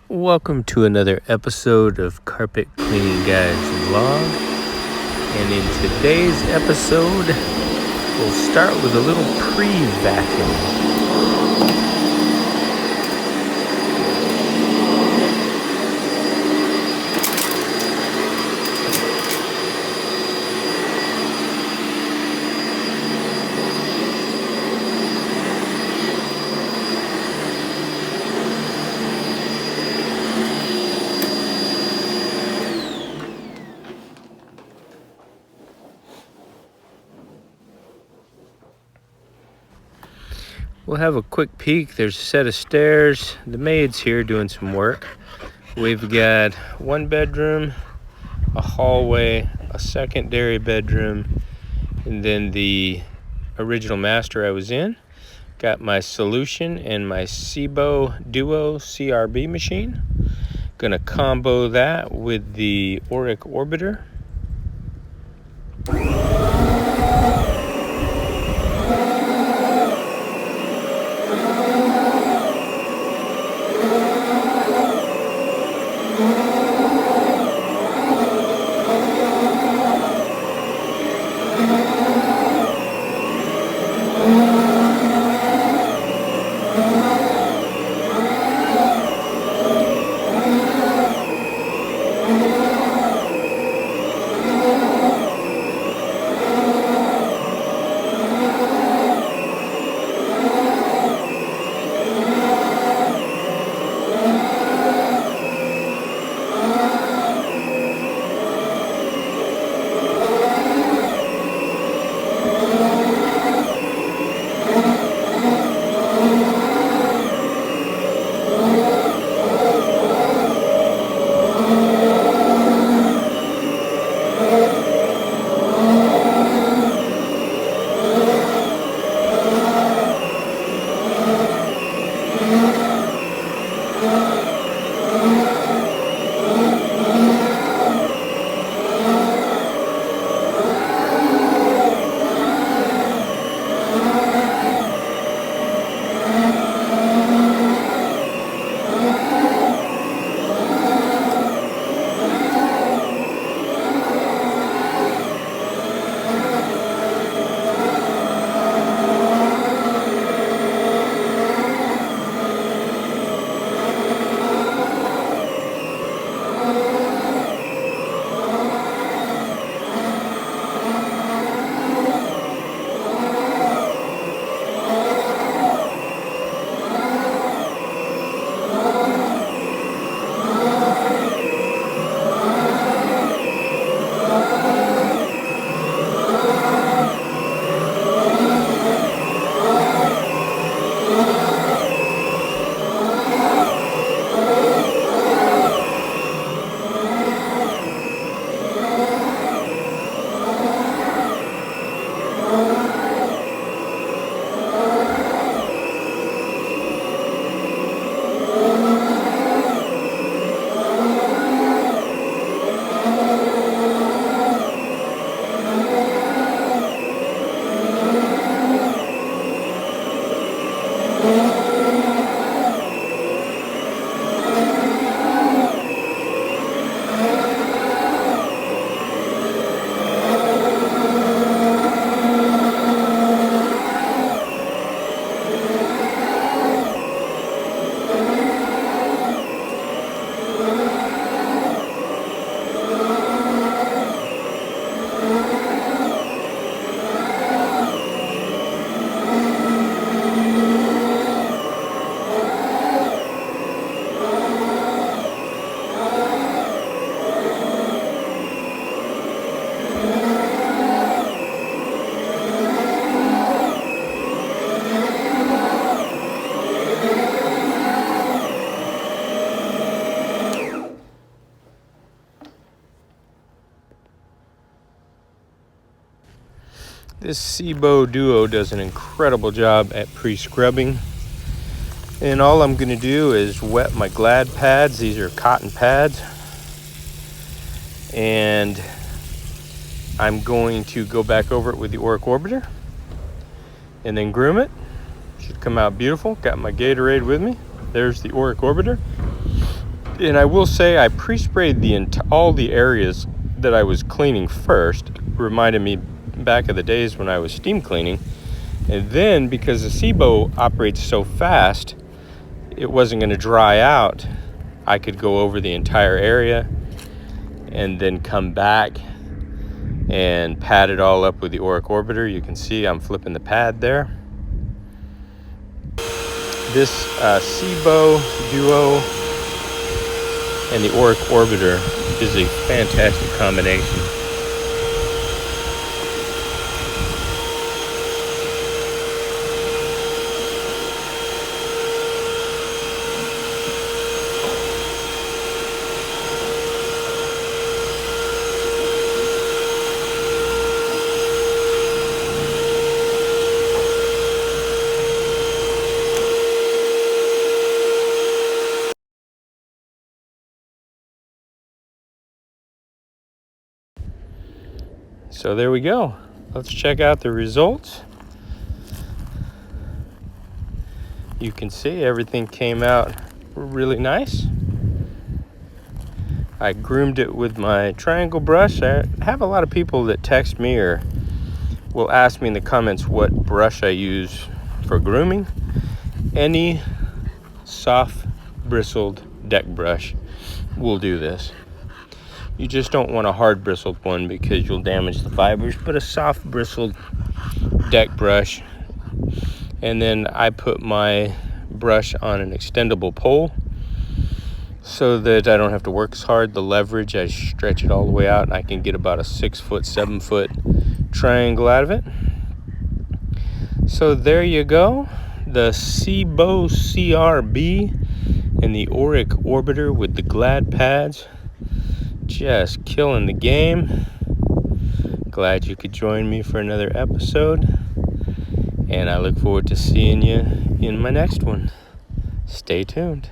Welcome to another episode of Carpet Cleaning Guys Vlog. And in today's episode, we'll start with a little pre-vacuum. We'll have a quick peek. There's a set of stairs. The maid's here doing some work. We've got one bedroom, a hallway, a secondary bedroom, and then the original master I was in. Got my Solution and my Sebo Duo CRB machine. Gonna combo that with the Oreck orbiter. This Sebo Duo does an incredible job at pre-scrubbing. And all I'm going to do is wet my Glad pads. These are cotton pads. And I'm going to go back over it with the Oreck orbiter and then groom it. Should come out beautiful. Got my Gatorade with me. There's the Oreck orbiter. And I will say I pre-sprayed all the areas that I was cleaning first. Reminded me back of the days when I was steam cleaning. And then because the Sebo operates so fast, it wasn't going to dry out. I could go over the entire area and then come back and pad it all up with the Oreck orbiter. You can see I'm flipping the pad there. This Sebo Duo and the Oreck orbiter is a fantastic combination. So there we go. Let's check out the results. You can see everything came out really nice. I groomed it with my triangle brush. I have a lot of people that text me or will ask me in the comments what brush I use for grooming. Any soft bristled deck brush will do this. You just don't want a hard bristled one because you'll damage the fibers, but a soft bristled deck brush. And then I put my brush on an extendable pole so that I don't have to work as hard. The leverage, I stretch it all the way out and I can get about a 6 foot, 7 foot triangle out of it. So there you go. The Sebo CRB and the Oreck orbiter with the Glad pads. Just killing the game. Glad you could join me for another episode. And I look forward to seeing you in my next one. Stay tuned.